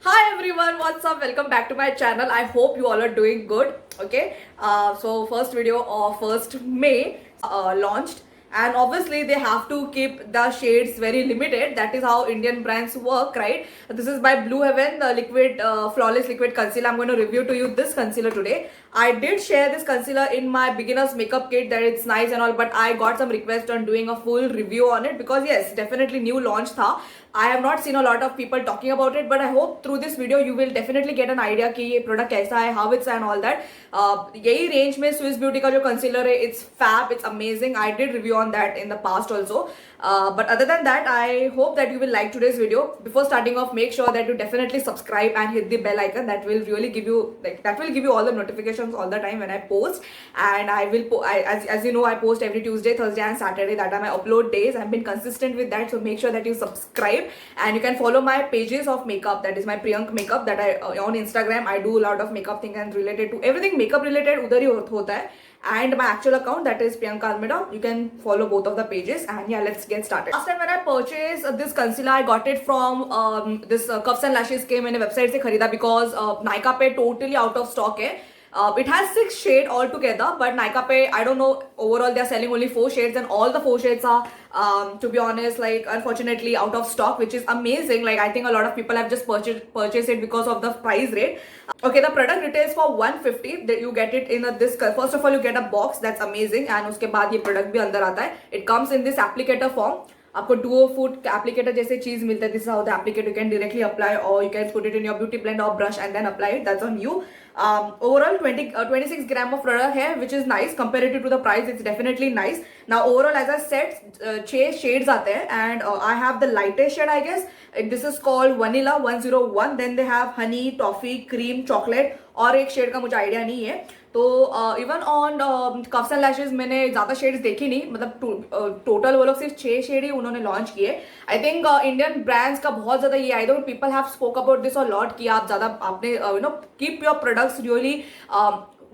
Hi everyone, what's up? Welcome back to my channel. I hope you all are doing good. Okay, so first video of 1st May launched, and obviously they have to keep the shades very limited. That is how Indian brands work, right? This is by Blue Heaven, the liquid flawless liquid concealer. I'm going to review to you this concealer today. I did share this concealer in my beginner's makeup kit that it's nice and all, but I got some request on doing a full review on it because yes, definitely new launch tha. I have not seen a lot of people talking about it, but I hope through this video you will definitely get an idea कि ये product कैसा है, how it's and all that. यही range में Swiss Beauty का जो concealer है, it's fab, it's amazing. I did review on that in the past also. But other than that, I hope that you will like today's video. Before starting off, make sure that you definitely subscribe and hit the bell icon. That will really give you all the notifications all the time when I post. And I will as you know, I post every Tuesday, Thursday, and Saturday. That are my upload days. I've been consistent with that, so make sure that you subscribe and you can follow my pages of makeup. That is my Priyank makeup that I on Instagram. I do a lot of makeup things and related to everything makeup related. उधर ही होता है. And my actual account, that is Priyanka Almeida. You can follow both of the pages. And yeah, let's get started. Last time when I purchased this concealer, I got it from this Cuffs and Lashes के मैंने website से खरीदा because Nykaa पे totally out of stock है. It has 6 shades altogether, but Nykaa पे I don't know, overall they are selling only 4 shades and all the 4 shades are to be honest, like unfortunately out of stock, which is amazing. Like I think a lot of people have just purchased it because of the price rate. Okay, the product retails for 150. That you get it in this. First of all, you get a box, that's amazing, and उसके बाद ये product भी अंदर आता है. It comes in this applicator form. आपको duo foot applicator जैसे चीज मिलता है. This is how the applicator you can directly apply, or you can put it in your beauty blend or brush and then apply it. That's on you. Overall 26 gram of product है, which is nice comparative to the price. It's definitely nice. Now overall, as I said, 6 shades आते हैं, and I have the lightest shade, I guess. This is called vanilla 101. Then they have honey, toffee, cream, chocolate, और एक shade का मुझे idea नहीं है. तो even on coughs and lashes मैंने ज़्यादा शेड्स देखी नहीं, मतलब टोटल वो लोग सिर्फ 6 शेड ही उन्होंने लॉन्च किए. आई थिंक इंडियन ब्रांड्स का बहुत ज़्यादा ये I don't people have spoke about this और लॉट कि आप ज़्यादा आपने keep your products really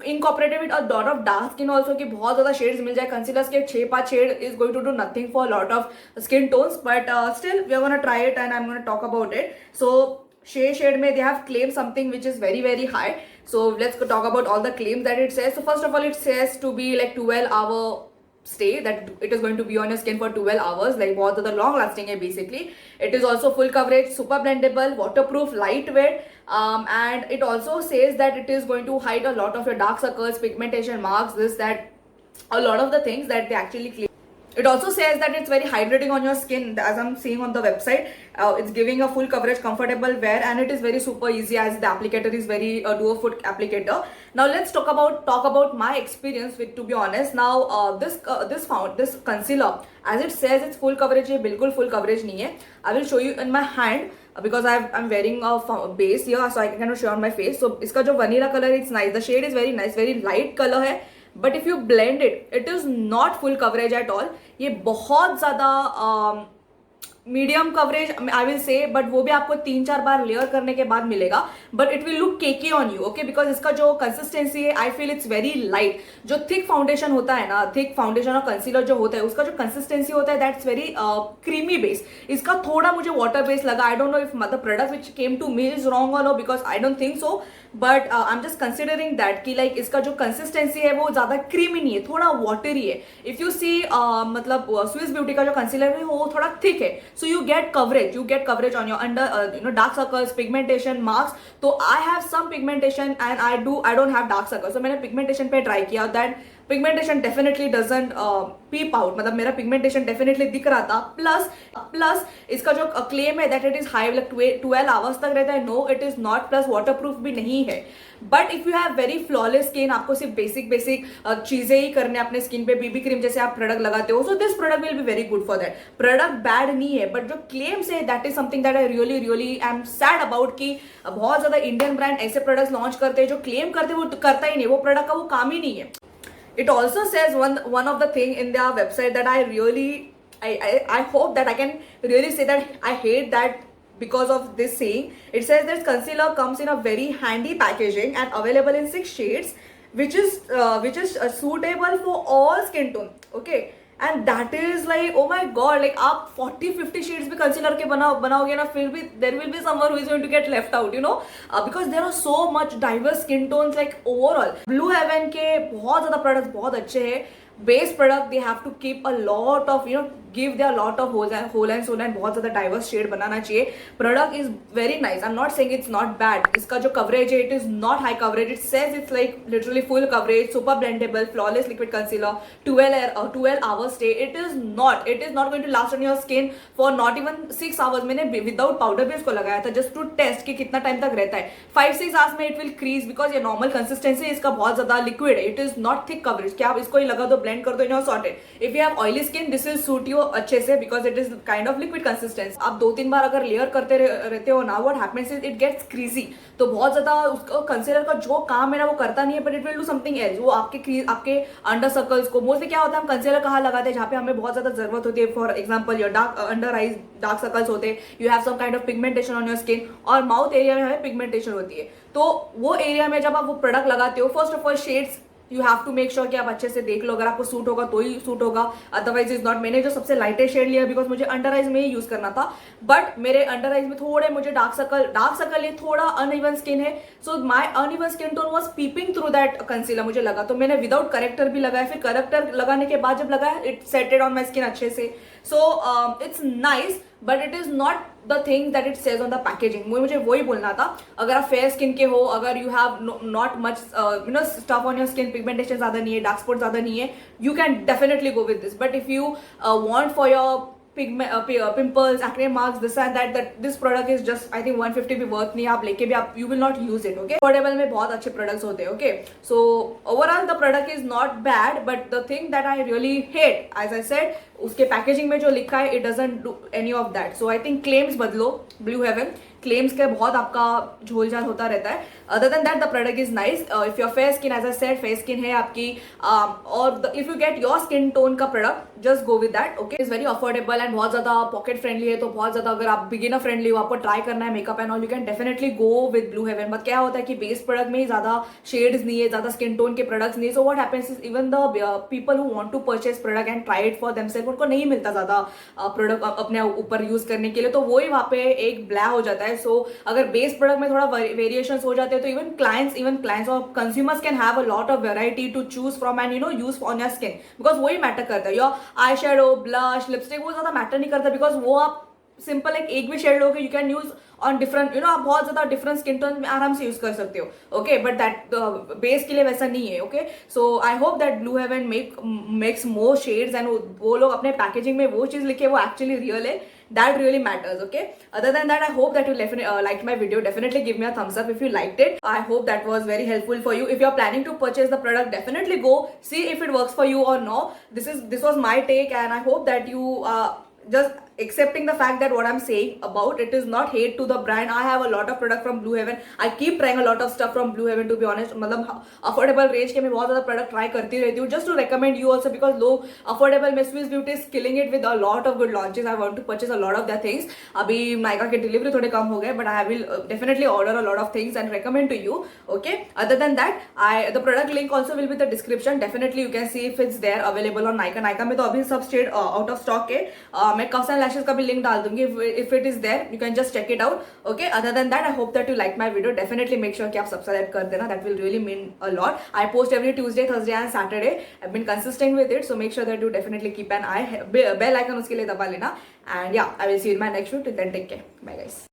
incorporated with a lot of dark skin also कि बहुत ज़्यादा शेड्स मिल जाए. कंसीलर्स के 6-5 shade is going to do nothing for a lot of skin tones, but still we are gonna try it and I'm gonna talk about it. So 6 shade में they have claimed something which is very very high. So let's talk about all the claims that it says. So first of all, it says to be like 12-hour stay, that it is going to be on your skin for 12 hours. Like बहुत ज़्यादा long lasting है basically. It is also full coverage, super blendable, waterproof, lightweight, and it also says that it is going to hide a lot of your dark circles, pigmentation marks, this that, a lot of the things that they actually claim. It also says that it's very hydrating on your skin, as I'm seeing on the website. It's giving a full coverage, comfortable wear, and it is very super easy as the applicator is very duo foot applicator. Now let's talk about my experience with, to be honest. Now this concealer, as it says it's full coverage, ये बिल्कुल full coverage नहीं है. I will show you in my hand because I'm wearing a base here, so I can kind of show on my face. So इसका जो vanilla color, it's nice. The shade is very nice, very light color है. But if you blend it, it is not full coverage at all. ये बहुत ज़्यादा medium coverage I will say, but वो भी आपको 3-4 बार layer करने के बाद मिलेगा. But it will look cakey on you, okay, because इसका जो कंसिस्टेंसी है, I feel it's very light. जो थिक फाउंडेशन होता है ना, थिक फाउंडेशन और कंसीलर जो होता है, उसका जो कंसिस्टेंसी होता है, दैट्स वेरी क्रीमी बेस. इसका थोड़ा मुझे वाटर बेस लगा. I don't know if the product which came to me is wrong और no, because I don't think so, but I am just considering that कि like इसका जो consistency है वो ज़्यादा क्रीमी नहीं है, थोड़ा वाटरी है. इफ यू सी मतलब स्विस ब्यूटी का जो कंसीलर है वो थोड़ा थिक है. So you get coverage on your under dark circles, pigmentation marks. So I have some pigmentation and I don't have dark circles. So मैंने pigmentation पे try किया, that pigmentation definitely doesn't peep out. मतलब मेरा pigmentation definitely दिख रहा था. plus इसका जो claim है that it is high, like 12 hours तक रहता है. No, it is not. plus waterproof भी नहीं है. But if you have very flawless skin, आपको सिर्फ बेसिक चीजें ही करने अपने स्किन पे, बीबी क्रीम जैसे आप प्रोडक्ट लगाते हो, so this product will be very good for that. Product bad नहीं है, बट जो क्लेम्स है that is something that I really I am sad about कि बहुत ज्यादा इंडियन ब्रांड ऐसे प्रोडक्ट्स लॉन्च करते हैं जो क्लेम करते हैं वो करता ही नहीं, वो प्रोडक्ट का वो काम ही नहीं है. It also says one of the thing in their website that I hope that I can really say that I hate that because of this saying. It says that concealer comes in a very handy packaging and available in 6 shades, which is suitable for all skin tone. Okay, and that is like oh my God, like आप 40-50 shades भी concealer के बनाओगे ना, फिर भी there will be someone who is going to get left out, you know, because there are so much diverse skin tones like overall. Blue Heaven के बहुत ज्यादा प्रोडक्ट्स बहुत अच्छे हैं. Base product they have to keep a lot of, you know, give their lot of whole and soul and बहुत ज्यादा diverse shade बनाना चाहिए. Product is very nice. I am not saying it's not bad. इसका जो coverage है it is not high coverage. It says it's like literally full coverage, super blendable, flawless liquid concealer, 12 hours stay. It is not going to last on your skin for not even 6 hours. मैंने without powder भी इसको लगाया था just to test कि कितना time तक रहता है. 5-6 hours में इट विल क्रीज बिकॉज ये नॉर्मल कंसिस्टेंसी इसका बहुत ज्यादा लिक्विड है. It is not thick coverage. क्या आप इसको ही लगा दो, ब्लेंड कर दो, you know, sorted. If you have oily skin this will suit you अच्छे से because it is kind of liquid consistency. आप 2-3 बार अगर लेयर करते रहते हो ना, what happens is it gets creasy. तो बहुत ज्यादा उसका कंसीलर का जो काम है ना वो करता नहीं है, but it will do something else. वो आपके अंडर सर्कल्स को, मोस्टली क्या होता है हम कंसीलर कहाँ लगाते हैं जहाँ पे हमें बहुत ज्यादा जरूरत होती है. For example your dark under eyes dark circles होते हैं, you have some kind of pigmentation on your skin, और माउथ एरिया में हमें पिगमेंटेशन होती है. तो वो एरिया में जब आप वो प्रोडक्ट लगाते हो, first of all shades you have to make sure कि आप अच्छे से देख लो. अगर आपको सूट होगा तो ही सूट होगा, अदरवाइज इज नॉट. मैंने जो सबसे लाइटेस्ट शेड लिया बिकॉज मुझे अंडर आइज में ही यूज करना था, बट मेरे अंडर आइज में थोड़े मुझे डार्क सर्कल ये थोड़ा अनइवन स्किन है. So my uneven skin tone was peeping through that concealer मुझे लगा. तो मैंने विदाउट करेक्टर भी लगाया. फिर करेक्टर लगाने के बाद जब लगाया it settled on my skin अच्छे से. So it's nice but it is not the thing that it says on the packaging. मुझे वही बोलना था. अगर आप फेयर स्किन के हो, अगर you have not much you know stuff on your skin, pigmentation ज्यादा नहीं है, डार्क स्पॉट ज्यादा नहीं है, you can definitely go with this. But if you want for your pimples, acne marks, this and that this product is just I think 150 भी worth नहीं. आप लेके भी आप you will not use it. Okay, affordable में बहुत अच्छे products होते हैं. Okay, so overall the product is not bad, but the thing that I really hate, as I said, उसके पैकेजिंग में जो लिखा है it doesn't do any of that. So I think claims बदलो. Blue Heaven क्लेम्स के बहुत आपका झोल झाल होता रहता है. Other than that the product is nice. If your fair skin, as I said, fair skin है आपकी, और if you get your skin tone का product just go with that. Okay, is very affordable and बहुत ज्यादा pocket friendly है. तो बहुत ज्यादा अगर आप बिगिनर फ्रेंडली हो, आपको ट्राई करना है makeup and all, you can definitely go with Blue Heaven. But क्या होता है कि बेस प्रोडक्ट में ही ज्यादा शेड्स नहीं है, ज्यादा स्किन टोन के प्रोडक्ट्स नहीं है. So what happens is even the people who want to purchase product and try it for themselves, उनको नहीं मिलता ज्यादा प्रोडक्ट अपने ऊपर यूज करने के लिए. तो वही वहाँ पे एक ब्लैक हो जाता है. सो अगर बेस प्रोडक्ट में थोड़ा वेरिएशंस हो जाते हैं तो इवन क्लाइंट्स और consumers can have a lot of variety to choose from and you know use on your skin. Because वही मैटर करता है. Your eye shadow, blush, lipstick वो ज्यादा मैटर नहीं करता बिकॉज वो आप सिंपल एक भी शेड लोगे, you can use on different, you know, आप बहुत ज्यादा डिफरेंट स्किन टोन में आराम से यूज कर सकते हो. ओके, बट दैट बेस के लिए वैसा नहीं है. Okay, so I hope that Blue Heaven makes more shades and वो लोग अपने पैकेजिंग में वो चीज लिखे वो एक्चुअली रियल है. That really matters. Okay, other than that I hope that you liked my video. Definitely give me a thumbs up if you liked it. I hope that was very helpful for you. If you're planning to purchase the product, definitely go see if it works for you or no. This was my take and I hope that you just accepting the fact that what I'm saying about it is not hate to the brand. I have a lot of product from Blue Heaven. I keep trying a lot of stuff from Blue Heaven, to be honest. मतलब affordable range के मैं बहुत ज़्यादा product try करती रहती हूँ just to recommend you also because लोग affordable में Swiss Beauty is killing it with a lot of good launches. I want to purchase a lot of their things. अभी Nykaa के delivery थोड़े कम हो गए but I will definitely order a lot of things and recommend to you. Okay. Other than that, the product link also will be in the description. Definitely you can see if it's there available on Nykaa. Nykaa में तो अभी सब shade out of stock है. मैं Cuffs and Lashes का भी link डाल दूंगी. if it is there you can just check it out. Okay, other than that I hope that you like my video. Definitely make sure कि आप subscribe कर देना. That will really mean a lot. I post every Tuesday, Thursday and Saturday. I've been consistent with it, so make sure that you definitely keep an eye. Bell icon उसके लिए दबा लेना. And yeah, I will see you in my next video. Till then, take care. Bye guys.